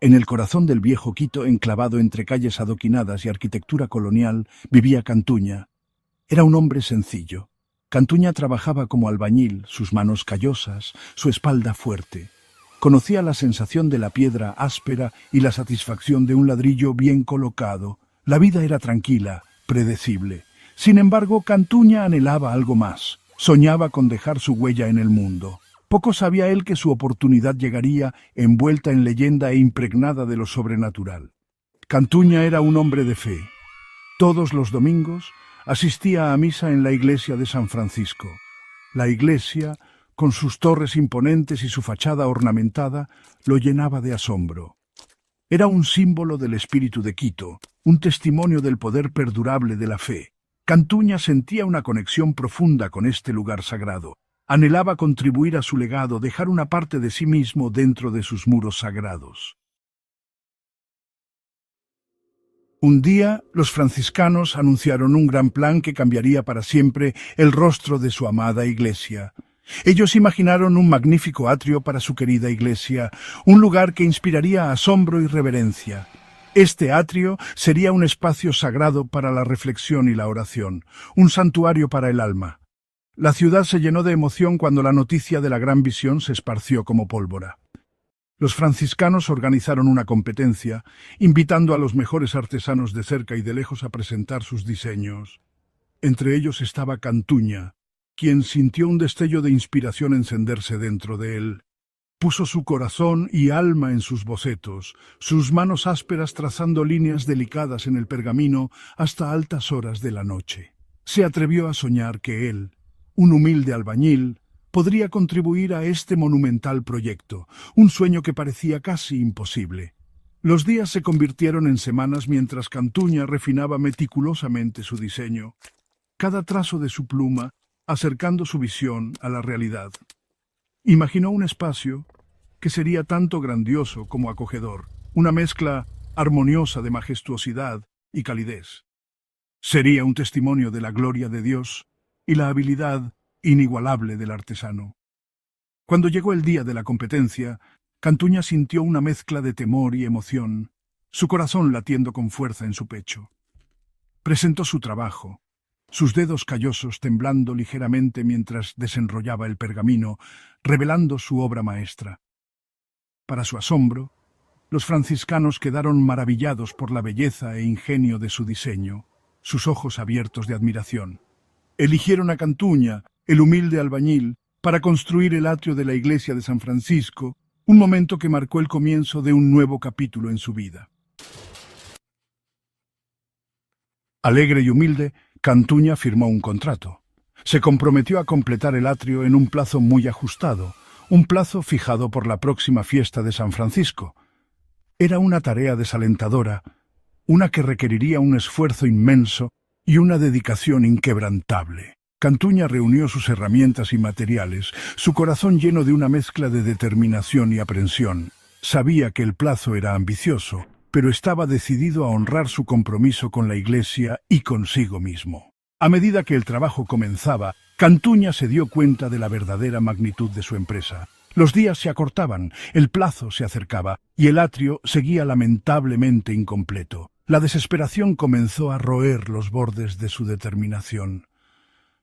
En el corazón del viejo Quito, enclavado entre calles adoquinadas y arquitectura colonial, vivía Cantuña. Era un hombre sencillo. Cantuña trabajaba como albañil, sus manos callosas, su espalda fuerte. Conocía la sensación de la piedra áspera y la satisfacción de un ladrillo bien colocado. La vida era tranquila, predecible. Sin embargo, Cantuña anhelaba algo más. Soñaba con dejar su huella en el mundo. Poco sabía él que su oportunidad llegaría envuelta en leyenda e impregnada de lo sobrenatural. Cantuña era un hombre de fe. Todos los domingos asistía a misa en la iglesia de San Francisco. La iglesia, con sus torres imponentes y su fachada ornamentada, lo llenaba de asombro. Era un símbolo del espíritu de Quito, un testimonio del poder perdurable de la fe. Cantuña sentía una conexión profunda con este lugar sagrado. Anhelaba contribuir a su legado, dejar una parte de sí mismo dentro de sus muros sagrados. Un día, los franciscanos anunciaron un gran plan que cambiaría para siempre el rostro de su amada iglesia. Ellos imaginaron un magnífico atrio para su querida iglesia, un lugar que inspiraría asombro y reverencia. Este atrio sería un espacio sagrado para la reflexión y la oración, un santuario para el alma. La ciudad se llenó de emoción cuando la noticia de la gran visión se esparció como pólvora. Los franciscanos organizaron una competencia, invitando a los mejores artesanos de cerca y de lejos a presentar sus diseños. Entre ellos estaba Cantuña, quien sintió un destello de inspiración encenderse dentro de él. Puso su corazón y alma en sus bocetos, sus manos ásperas trazando líneas delicadas en el pergamino hasta altas horas de la noche. Se atrevió a soñar que él, un humilde albañil, podría contribuir a este monumental proyecto, un sueño que parecía casi imposible. Los días se convirtieron en semanas mientras Cantuña refinaba meticulosamente su diseño, cada trazo de su pluma acercando su visión a la realidad. Imaginó un espacio que sería tanto grandioso como acogedor, una mezcla armoniosa de majestuosidad y calidez. Sería un testimonio de la gloria de Dios y la habilidad inigualable del artesano. Cuando llegó el día de la competencia, Cantuña sintió una mezcla de temor y emoción, su corazón latiendo con fuerza en su pecho. Presentó su trabajo, sus dedos callosos temblando ligeramente mientras desenrollaba el pergamino, revelando su obra maestra. Para su asombro, los franciscanos quedaron maravillados por la belleza e ingenio de su diseño, sus ojos abiertos de admiración. Eligieron a Cantuña, el humilde albañil, para construir el atrio de la iglesia de San Francisco, un momento que marcó el comienzo de un nuevo capítulo en su vida. Alegre y humilde, Cantuña firmó un contrato. Se comprometió a completar el atrio en un plazo muy ajustado, un plazo fijado por la próxima fiesta de San Francisco. Era una tarea desalentadora, una que requeriría un esfuerzo inmenso y una dedicación inquebrantable. Cantuña reunió sus herramientas y materiales, su corazón lleno de una mezcla de determinación y aprensión. Sabía que el plazo era ambicioso, pero estaba decidido a honrar su compromiso con la iglesia y consigo mismo. A medida que el trabajo comenzaba, Cantuña se dio cuenta de la verdadera magnitud de su empresa. Los días se acortaban, el plazo se acercaba y el atrio seguía lamentablemente incompleto. La desesperación comenzó a roer los bordes de su determinación.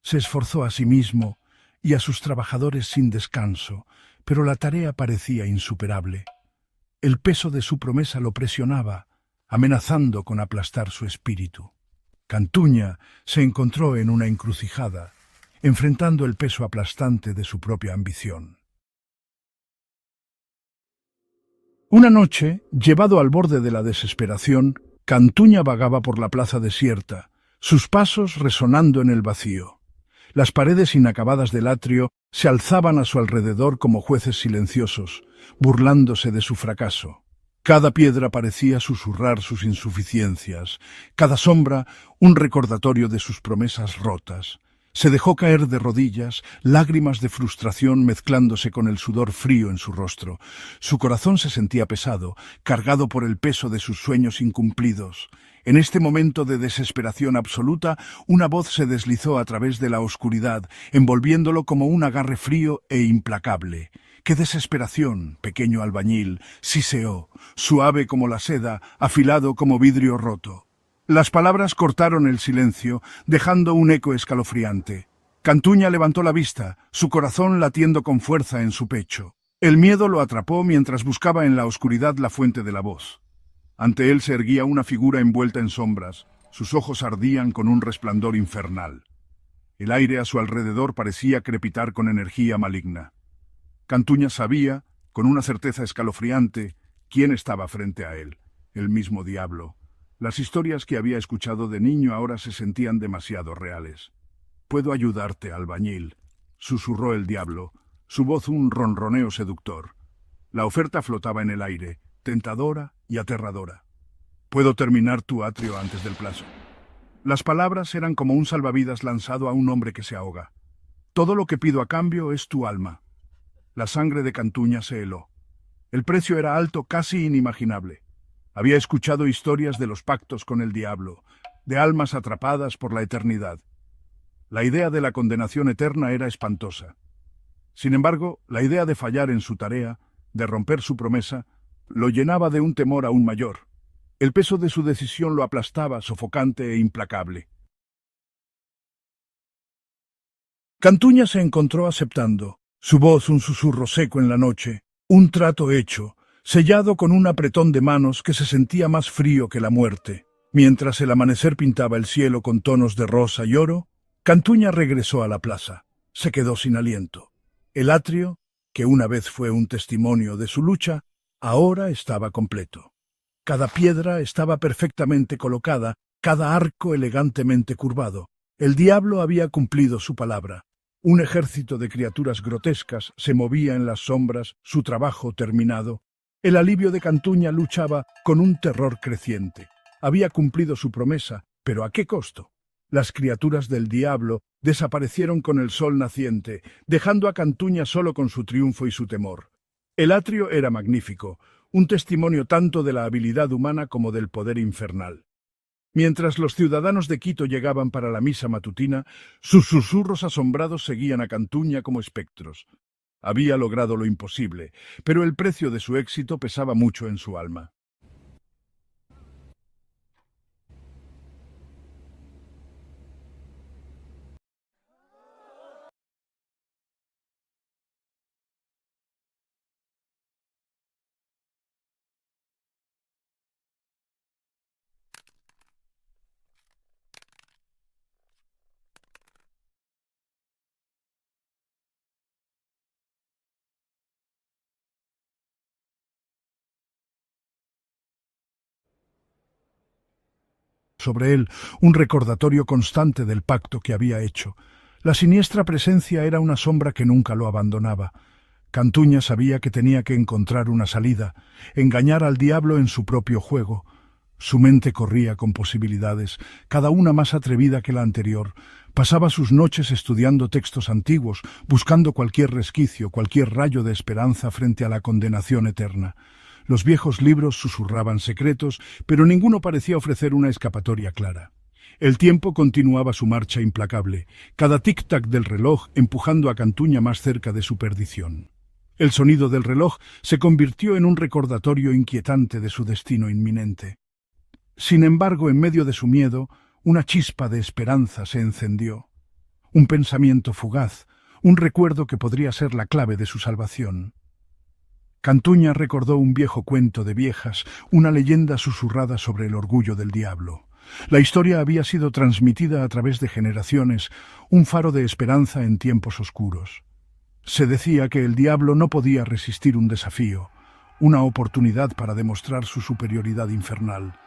Se esforzó a sí mismo y a sus trabajadores sin descanso, pero la tarea parecía insuperable. El peso de su promesa lo presionaba, amenazando con aplastar su espíritu. Cantuña se encontró en una encrucijada, enfrentando el peso aplastante de su propia ambición. Una noche, llevado al borde de la desesperación, Cantuña vagaba por la plaza desierta, sus pasos resonando en el vacío. Las paredes inacabadas del atrio se alzaban a su alrededor como jueces silenciosos, burlándose de su fracaso. Cada piedra parecía susurrar sus insuficiencias, cada sombra un recordatorio de sus promesas rotas. Se dejó caer de rodillas, lágrimas de frustración mezclándose con el sudor frío en su rostro. Su corazón se sentía pesado, cargado por el peso de sus sueños incumplidos. En este momento de desesperación absoluta, una voz se deslizó a través de la oscuridad, envolviéndolo como un agarre frío e implacable. ¡Qué desesperación, pequeño albañil! Siseó, suave como la seda, afilado como vidrio roto. Las palabras cortaron el silencio, dejando un eco escalofriante. Cantuña levantó la vista, su corazón latiendo con fuerza en su pecho. El miedo lo atrapó mientras buscaba en la oscuridad la fuente de la voz. Ante él se erguía una figura envuelta en sombras. Sus ojos ardían con un resplandor infernal. El aire a su alrededor parecía crepitar con energía maligna. Cantuña sabía, con una certeza escalofriante, quién estaba frente a él, el mismo diablo. Las historias que había escuchado de niño ahora se sentían demasiado reales. «Puedo ayudarte, albañil», susurró el diablo, su voz un ronroneo seductor. La oferta flotaba en el aire, tentadora y aterradora. «Puedo terminar tu atrio antes del plazo». Las palabras eran como un salvavidas lanzado a un hombre que se ahoga. «Todo lo que pido a cambio es tu alma». La sangre de Cantuña se heló. El precio era alto, casi inimaginable. Había escuchado historias de los pactos con el diablo, de almas atrapadas por la eternidad. La idea de la condenación eterna era espantosa. Sin embargo, la idea de fallar en su tarea, de romper su promesa, lo llenaba de un temor aún mayor. El peso de su decisión lo aplastaba, sofocante e implacable. Cantuña se encontró aceptando, su voz un susurro seco en la noche, un trato hecho, sellado con un apretón de manos que se sentía más frío que la muerte. Mientras el amanecer pintaba el cielo con tonos de rosa y oro, Cantuña regresó a la plaza. Se quedó sin aliento. El atrio, que una vez fue un testimonio de su lucha, ahora estaba completo. Cada piedra estaba perfectamente colocada, cada arco elegantemente curvado. El diablo había cumplido su palabra. Un ejército de criaturas grotescas se movía en las sombras, su trabajo terminado. El alivio de Cantuña luchaba con un terror creciente. Había cumplido su promesa, pero ¿a qué costo? Las criaturas del diablo desaparecieron con el sol naciente, dejando a Cantuña solo con su triunfo y su temor. El atrio era magnífico, un testimonio tanto de la habilidad humana como del poder infernal. Mientras los ciudadanos de Quito llegaban para la misa matutina, sus susurros asombrados seguían a Cantuña como espectros. Había logrado lo imposible, pero el precio de su éxito pesaba mucho en su alma. Sobre él un recordatorio constante del pacto que había hecho. La siniestra presencia era una sombra que nunca lo abandonaba. Cantuña sabía que tenía que encontrar una salida, engañar al diablo en su propio juego. Su mente corría con posibilidades, cada una más atrevida que la anterior. Pasaba sus noches estudiando textos antiguos, buscando cualquier resquicio, cualquier rayo de esperanza frente a la condenación eterna. Los viejos libros susurraban secretos, pero ninguno parecía ofrecer una escapatoria clara. El tiempo continuaba su marcha implacable, cada tic-tac del reloj empujando a Cantuña más cerca de su perdición. El sonido del reloj se convirtió en un recordatorio inquietante de su destino inminente. Sin embargo, en medio de su miedo, una chispa de esperanza se encendió. Un pensamiento fugaz, un recuerdo que podría ser la clave de su salvación. Cantuña recordó un viejo cuento de viejas, una leyenda susurrada sobre el orgullo del diablo. La historia había sido transmitida a través de generaciones, un faro de esperanza en tiempos oscuros. Se decía que el diablo no podía resistir un desafío, una oportunidad para demostrar su superioridad infernal.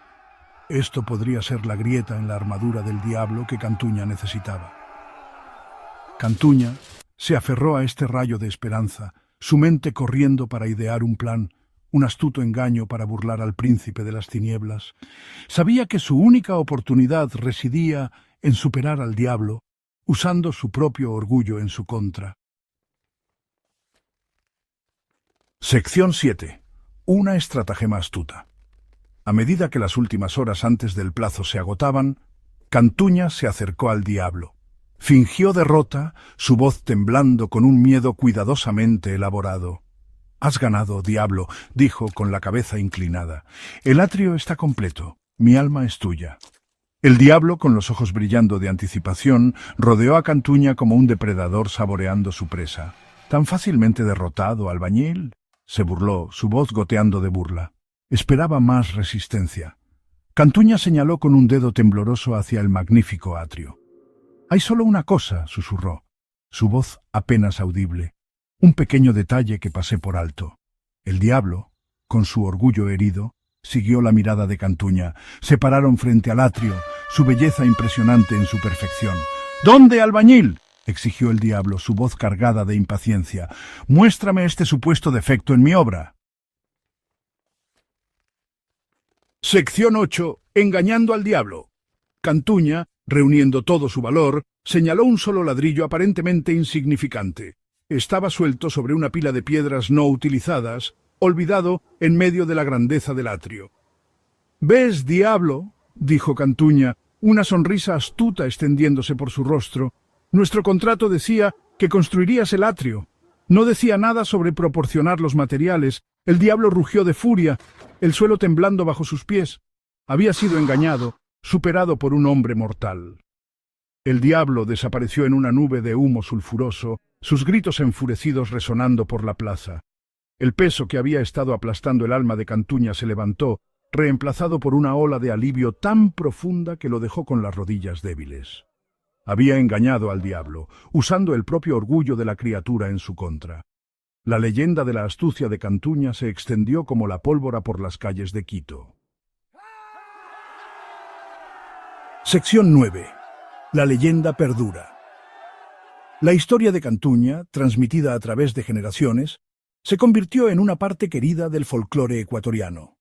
Esto podría ser la grieta en la armadura del diablo que Cantuña necesitaba. Cantuña se aferró a este rayo de esperanza, su mente corriendo para idear un plan, un astuto engaño para burlar al príncipe de las tinieblas. Sabía que su única oportunidad residía en superar al diablo, usando su propio orgullo en su contra. Sección 7. Una estratagema astuta. A medida que las últimas horas antes del plazo se agotaban, Cantuña se acercó al diablo. Fingió derrota, su voz temblando con un miedo cuidadosamente elaborado. Has ganado, diablo, dijo con la cabeza inclinada. El atrio está completo. Mi alma es tuya. El diablo, con los ojos brillando de anticipación, rodeó a Cantuña como un depredador saboreando su presa. ¿Tan fácilmente derrotado, albañil? Se burló, su voz goteando de burla. Esperaba más resistencia. Cantuña señaló con un dedo tembloroso hacia el magnífico atrio. Hay solo una cosa, susurró, su voz apenas audible. Un pequeño detalle que pasé por alto. El diablo, con su orgullo herido, siguió la mirada de Cantuña. Se pararon frente al atrio, su belleza impresionante en su perfección. ¿Dónde, albañil?, exigió el diablo, su voz cargada de impaciencia. Muéstrame este supuesto defecto en mi obra. Sección 8. Engañando al diablo. Cantuña, reuniendo todo su valor, señaló un solo ladrillo aparentemente insignificante. Estaba suelto sobre una pila de piedras no utilizadas, olvidado en medio de la grandeza del atrio. «¿Ves, diablo?», dijo Cantuña, una sonrisa astuta extendiéndose por su rostro. «Nuestro contrato decía que construirías el atrio. No decía nada sobre proporcionar los materiales». El diablo rugió de furia, el suelo temblando bajo sus pies. Había sido engañado, superado por un hombre mortal. El diablo desapareció en una nube de humo sulfuroso, sus gritos enfurecidos resonando por la plaza. El peso que había estado aplastando el alma de Cantuña se levantó, reemplazado por una ola de alivio tan profunda que lo dejó con las rodillas débiles. Había engañado al diablo, usando el propio orgullo de la criatura en su contra. La leyenda de la astucia de Cantuña se extendió como la pólvora por las calles de Quito. Sección 9. La leyenda perdura. La historia de Cantuña, transmitida a través de generaciones, se convirtió en una parte querida del folclore ecuatoriano.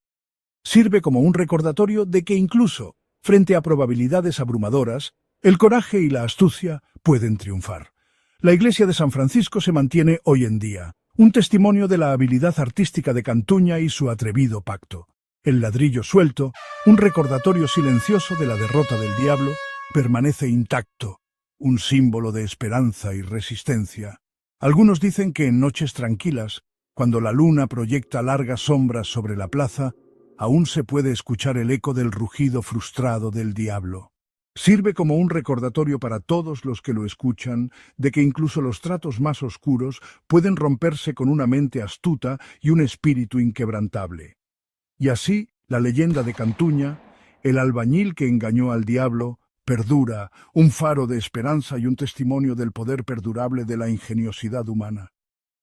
Sirve como un recordatorio de que incluso, frente a probabilidades abrumadoras, el coraje y la astucia pueden triunfar. La iglesia de San Francisco se mantiene hoy en día, un testimonio de la habilidad artística de Cantuña y su atrevido pacto. El ladrillo suelto, un recordatorio silencioso de la derrota del diablo, permanece intacto, un símbolo de esperanza y resistencia. Algunos dicen que en noches tranquilas, cuando la luna proyecta largas sombras sobre la plaza, aún se puede escuchar el eco del rugido frustrado del diablo. Sirve como un recordatorio para todos los que lo escuchan de que incluso los tratos más oscuros pueden romperse con una mente astuta y un espíritu inquebrantable. Y así, la leyenda de Cantuña, el albañil que engañó al diablo, perdura, un faro de esperanza y un testimonio del poder perdurable de la ingeniosidad humana.